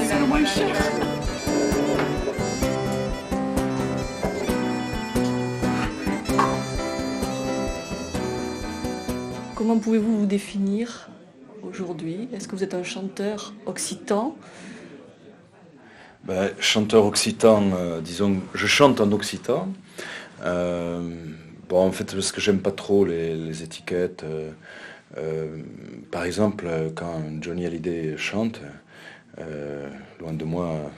c'est le moins cher. Comment pouvez-vous vous définir aujourd'hui? Est-ce que vous êtes un chanteur occitan? Ben, chanteur occitan, disons, je chante en occitan. Bon, en fait, parce que j'aime pas trop les étiquettes. Par exemple, quand Johnny Hallyday chante, loin de moi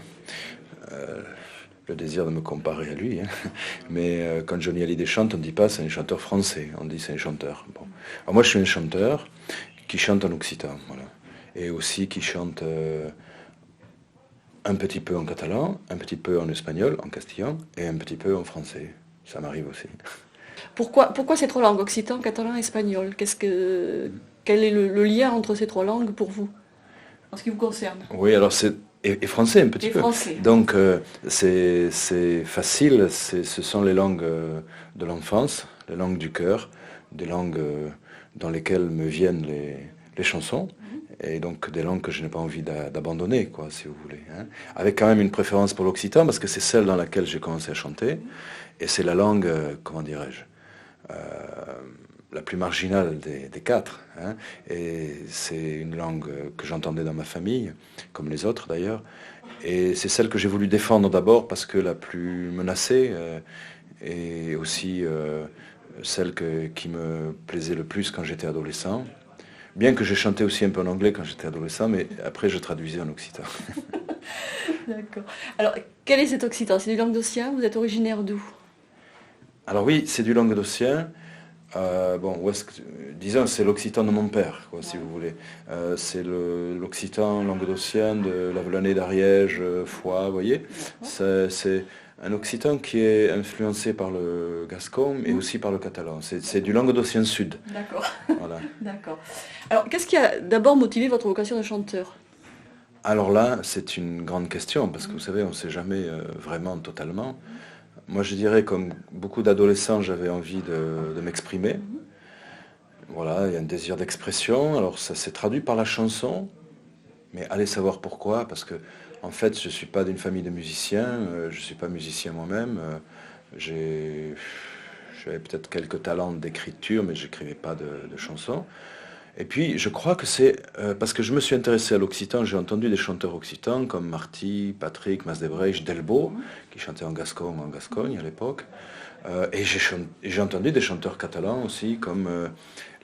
le désir de me comparer à lui, hein. Mais quand Johnny Hallyday chante, on ne dit pas c'est un chanteur français, on dit c'est un chanteur. Bon. Alors moi, je suis un chanteur qui chante en occitan, voilà. Et aussi qui chante un petit peu en catalan, un petit peu en espagnol, en castillan, et un petit peu en français. Ça m'arrive aussi. Pourquoi ces trois langues, occitan, catalan, espagnol? Quel est le lien entre ces trois langues pour vous, en ce qui vous concerne? Oui, alors et français un petit peu. Français. Donc c'est facile, ce sont les langues de l'enfance, les langues du cœur, des langues dans lesquelles me viennent les chansons, et donc des langues que je n'ai pas envie d'abandonner, quoi, si vous voulez, hein. Avec quand même une préférence pour l'occitan, parce que c'est celle dans laquelle j'ai commencé à chanter, et c'est la langue, comment dirais-je, la plus marginale des quatre, hein. Et c'est une langue que j'entendais dans ma famille, comme les autres d'ailleurs, et c'est celle que j'ai voulu défendre d'abord parce que la plus menacée, et aussi celle qui me plaisait le plus quand j'étais adolescent. Bien que j'ai chanté aussi un peu en anglais quand j'étais adolescent, mais après je traduisais en occitan. D'accord. Alors, quel est cet occitan? C'est du languedocien? Vous êtes originaire d'où? Alors oui, c'est du languedocien. Bon, disons, c'est l'occitan de mon père, quoi, si vous voulez. C'est l'occitan languedocien de la Vallonnée d'Ariège, Foix, vous voyez. C'est un occitan qui est influencé par le gascon et aussi par le catalan. C'est du languedocien sud. D'accord. Voilà. D'accord. Alors, qu'est-ce qui a d'abord motivé votre vocation de chanteur? Alors là, c'est une grande question, parce que vous savez, on ne sait jamais vraiment totalement. Moi, je dirais, comme beaucoup d'adolescents, j'avais envie de m'exprimer. Voilà, il y a un désir d'expression. Alors, ça s'est traduit par la chanson, mais allez savoir pourquoi, parce que, en fait, je ne suis pas d'une famille de musiciens, je ne suis pas musicien moi-même. J'avais peut-être quelques talents d'écriture, mais je n'écrivais pas de chansons. Et puis, je crois que c'est parce que je me suis intéressé à l'occitan, j'ai entendu des chanteurs occitans comme Marty, Patrick, Masdebreich, Delbo, qui chantaient en gascon, en Gascogne à l'époque. Et j'ai entendu des chanteurs catalans aussi, comme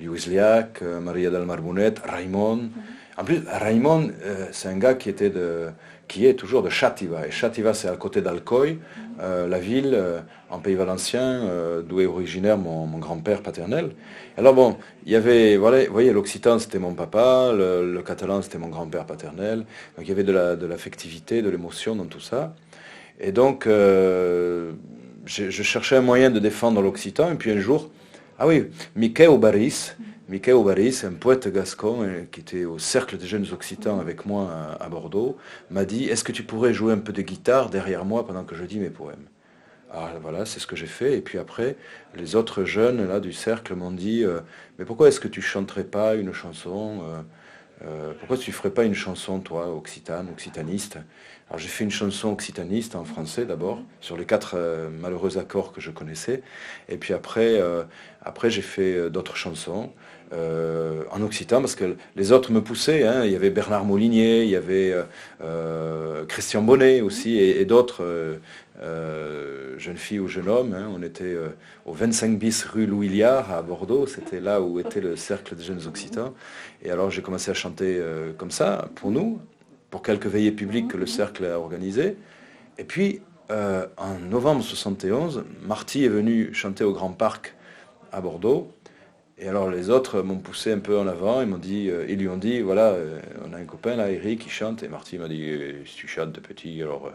Lluís Llach, Maria del Marbonet, Raimon. En plus, Raimon, c'est un gars qui est toujours de Xàtiva. Et Xàtiva, c'est à côté d'Alcoi, la ville en Pays Valencien, d'où est originaire mon grand-père paternel. Alors bon, il y avait, voilà, vous voyez, l'occitan, c'était mon papa, le catalan, c'était mon grand-père paternel. Donc il y avait de l'affectivité, de l'émotion dans tout ça. Et donc, je cherchais un moyen de défendre l'occitan. Et puis un jour, ah oui, Miquel Obaris, un poète gascon qui était au Cercle des Jeunes Occitans avec moi à Bordeaux, m'a dit, est-ce que tu pourrais jouer un peu de guitare derrière moi pendant que je dis mes poèmes? Alors voilà, c'est ce que j'ai fait. Et puis après, les autres jeunes là du cercle m'ont dit, mais pourquoi est-ce que tu chanterais pas une chanson pourquoi tu ne ferais pas une chanson, toi, occitane, occitaniste? Alors j'ai fait une chanson occitaniste en français d'abord, sur les 4 malheureux accords que je connaissais. Et puis après j'ai fait d'autres chansons en occitan, parce que les autres me poussaient, hein. Il y avait Bernard Molinier, il y avait Christian Bonnet aussi, et d'autres jeunes filles ou jeunes hommes, hein. On était au 25 bis rue Louis Liard à Bordeaux, c'était là où était le Cercle des Jeunes Occitans. Et alors j'ai commencé à chanter comme ça, pour nous, pour quelques veillées publiques que le Cercle a organisées. Et puis, en novembre 71, Marty est venu chanter au Grand Parc à Bordeaux. Et alors les autres m'ont poussé un peu en avant, ils lui ont dit, voilà, on a un copain là, Eric, qui chante. Et Marty m'a dit, si tu chantes petit, alors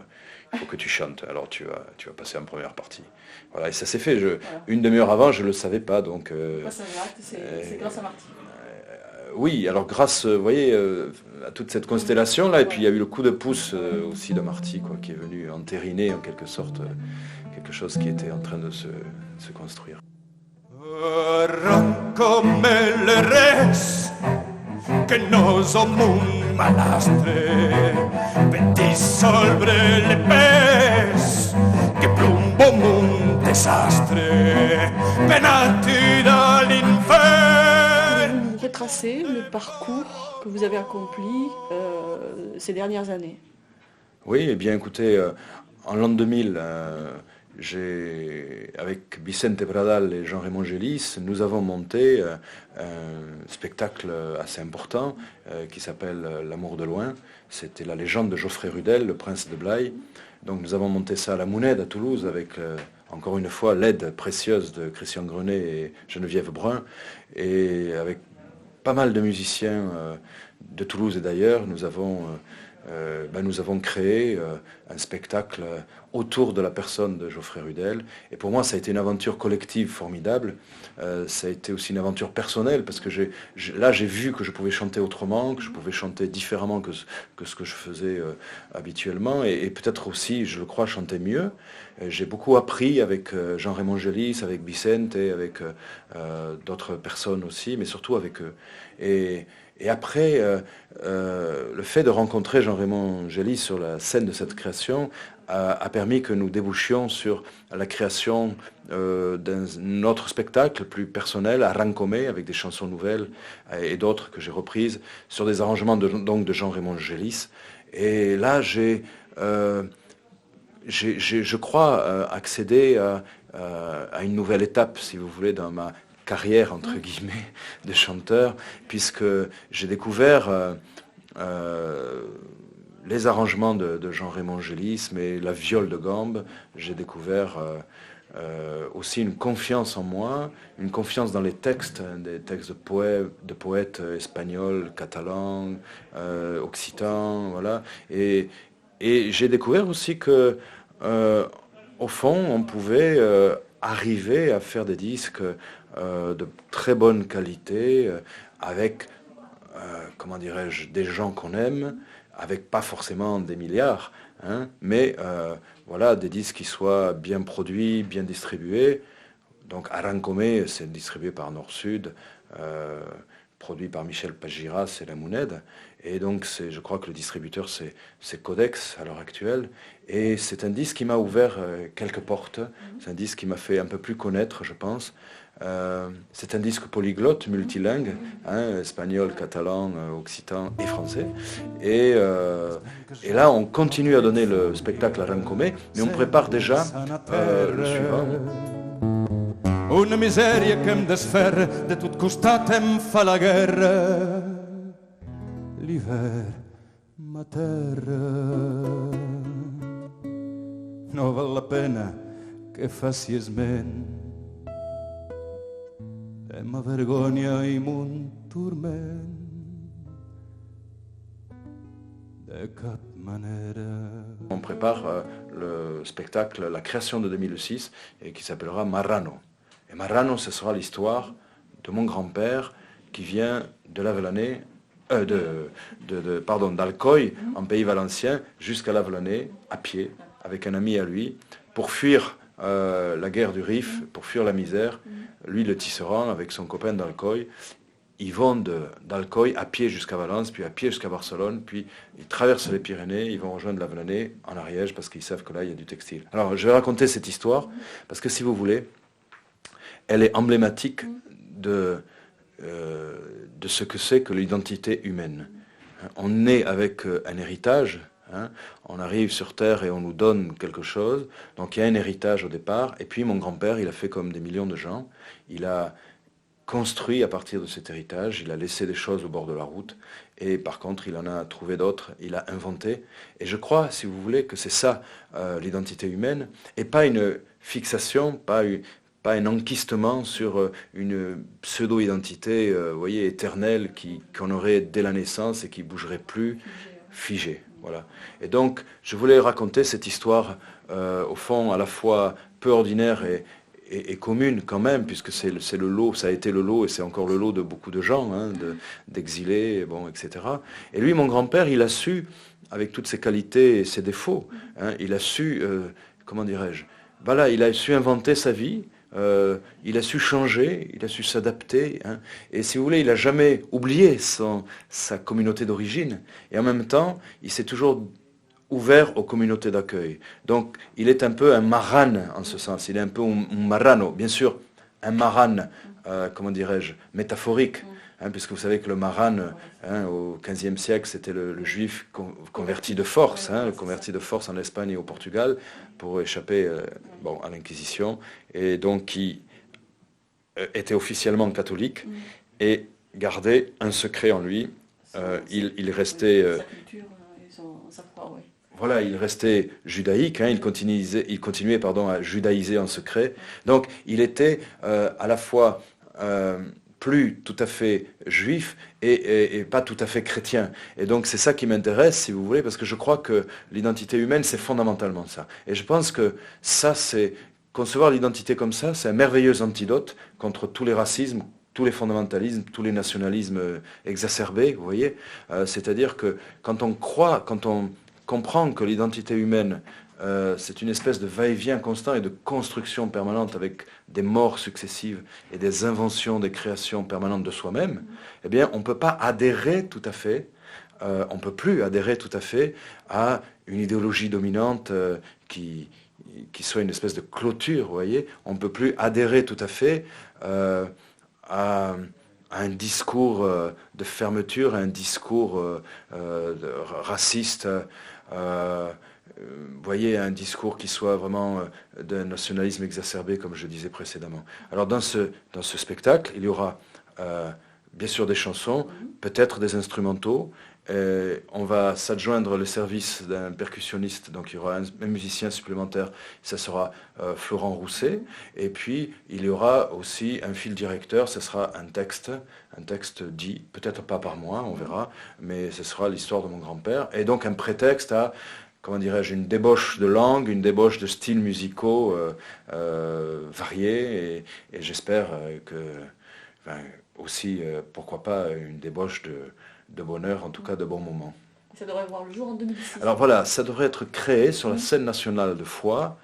il faut que tu chantes, alors tu vas passer en première partie. Voilà, et ça s'est fait. Voilà. Une demi-heure avant, je ne le savais pas. Donc, c'est grâce à Marty. Oui, alors grâce, vous voyez, à toute cette constellation-là, et puis il y a eu le coup de pouce aussi de Marty, quoi, qui est venu entériner en quelque sorte quelque chose qui était en train de se construire. Arrancame le res que no som un malastre, petit dissolvre les pes que plombo un desastre penati da l'infern. Vous retracez le parcours que vous avez accompli ces dernières années. Oui, eh bien écoutez, en l'an 2000, avec Vicente Pradal et Jean-Raymond Gélis, nous avons monté un spectacle assez important qui s'appelle L'amour de loin. C'était la légende de Geoffrey Rudel, le prince de Blaye. Donc nous avons monté ça à la Mounède à Toulouse avec encore une fois l'aide précieuse de Christian Grenet et Geneviève Brun. Et avec pas mal de musiciens de Toulouse et d'ailleurs, nous avons créé un spectacle autour de la personne de Geoffrey Rudel. Et pour moi, ça a été une aventure collective formidable. Ça a été aussi une aventure personnelle, parce que là, j'ai vu que je pouvais chanter autrement, que je pouvais chanter différemment que ce que je faisais habituellement, et peut-être aussi, je le crois, chanter mieux. J'ai beaucoup appris avec Jean-Raymond Gélis, avec Vicente, avec d'autres personnes aussi, mais surtout avec eux. Et après, le fait de rencontrer Jean-Raymond Gélis sur la scène de cette création a permis que nous débouchions sur la création d'un autre spectacle plus personnel, à Rancomé, avec des chansons nouvelles et d'autres que j'ai reprises, sur des arrangements de Jean-Raymond Gélis. Et là, je crois, accédé à une nouvelle étape, si vous voulez, dans ma carrière, entre guillemets, de chanteur, puisque j'ai découvert les arrangements de Jean-Raymond Gélis, mais la viole de gambe. J'ai découvert aussi une confiance en moi, une confiance dans les textes, des textes de poètes espagnols, catalans, occitans, voilà. Et j'ai découvert aussi que, au fond, on pouvait arriver à faire des disques de très bonne qualité, avec, comment dirais-je, des gens qu'on aime, avec pas forcément des milliards, hein, mais voilà, des disques qui soient bien produits, bien distribués. Donc Arancomé, c'est distribué par Nord-Sud, produit par Michel Pagiras et La Mounède. Et donc je crois que le distributeur c'est Codex à l'heure actuelle. Et c'est un disque qui m'a ouvert quelques portes. C'est un disque qui m'a fait un peu plus connaître, je pense. C'est un disque polyglotte, multilingue, hein, espagnol, catalan, occitan et français. Et là, on continue à donner le spectacle à Rancomé, mais on prépare déjà le suivant. Una misèria que em desferra, de tot costat em fa la guerra. L'hivern, ma terra. No val la pena que faci esment de ma vergonya i mon turment. De cap manera. On prépare le spectacle, la création de 2006, et qui s'appellera Marrano. Et Marrano, ce sera l'histoire de mon grand-père qui vient de l'Avelané, d'Alcoy, en Pays Valencien, jusqu'à l'Avelané, à pied, avec un ami à lui, pour fuir la guerre du Rif, pour fuir la misère. Lui, le tisserand, avec son copain d'Alcoy, ils vont d'Alcoy à pied jusqu'à Valence, puis à pied jusqu'à Barcelone, puis ils traversent les Pyrénées, ils vont rejoindre l'Avelané en Ariège, parce qu'ils savent que là, il y a du textile. Alors, je vais raconter cette histoire, parce que si vous voulez, elle est emblématique de ce que c'est que l'identité humaine. On naît avec un héritage, hein, on arrive sur Terre et on nous donne quelque chose, donc il y a un héritage au départ, et puis mon grand-père, il a fait comme des millions de gens, il a construit à partir de cet héritage, il a laissé des choses au bord de la route, et par contre il en a trouvé d'autres, il a inventé, et je crois, si vous voulez, que c'est ça l'identité humaine, et pas une fixation, pas un enquistement sur une pseudo-identité, voyez, éternelle qu'on aurait dès la naissance et qui bougerait plus, figée. Voilà. Et donc, je voulais raconter cette histoire, au fond, à la fois peu ordinaire et commune quand même, puisque c'est le lot, ça a été le lot et c'est encore le lot de beaucoup de gens, hein, d'exilés, bon, etc. Et lui, mon grand-père, il a su, avec toutes ses qualités et ses défauts, hein, il a su, comment dirais-je, voilà, il a su inventer sa vie. Il a su changer, il a su s'adapter, hein, et si vous voulez, il n'a jamais oublié sa communauté d'origine, et en même temps, il s'est toujours ouvert aux communautés d'accueil. Donc il est un peu un maran en ce sens, il est un peu un marrano, bien sûr, un maran, comment dirais-je, métaphorique, hein, puisque vous savez que le maran, hein, au XVe siècle, c'était le juif converti de force, hein, converti de force en Espagne et au Portugal, pour échapper à l'Inquisition, et donc qui était officiellement catholique, et gardait un secret en lui. Il restait... Voilà, il restait judaïque, hein, il continuait à judaïser en secret. Donc il était à la fois plus tout à fait juif et pas tout à fait chrétien. Et donc c'est ça qui m'intéresse, si vous voulez, parce que je crois que l'identité humaine, c'est fondamentalement ça. Et je pense que ça, c'est concevoir l'identité comme ça, c'est un merveilleux antidote contre tous les racismes, tous les fondamentalismes, tous les nationalismes exacerbés, vous voyez. C'est-à-dire que quand on comprend que l'identité humaine, c'est une espèce de va-et-vient constant et de construction permanente avec des morts successives et des inventions, des créations permanentes de soi-même, eh bien, on ne peut pas adhérer tout à fait, on ne peut plus adhérer tout à fait à une idéologie dominante qui soit une espèce de clôture, vous voyez. On ne peut plus adhérer tout à fait à un discours de fermeture, à un discours raciste, vous voyez, un discours qui soit vraiment d'un nationalisme exacerbé, comme je disais précédemment. Alors dans ce spectacle, il y aura bien sûr des chansons, peut-être des instrumentaux. On va s'adjoindre le service d'un percussionniste, donc il y aura un musicien supplémentaire, ça sera Florent Rousset. Et puis il y aura aussi un fil directeur, ce sera un texte dit, peut-être pas par moi, on verra, mais ce sera l'histoire de mon grand-père. Et donc un prétexte à, comment dirais-je, une débauche de langue, une débauche de styles musicaux variés, et j'espère que, aussi, pourquoi pas, une débauche de bonheur, en tout cas de bons moments. Ça devrait voir le jour en 2006. Alors voilà, ça devrait être créé sur la scène nationale de Foix,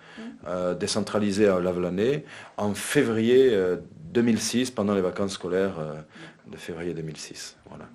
décentralisée à Lavelanet, en février 2006, pendant les vacances scolaires de février 2006. Voilà.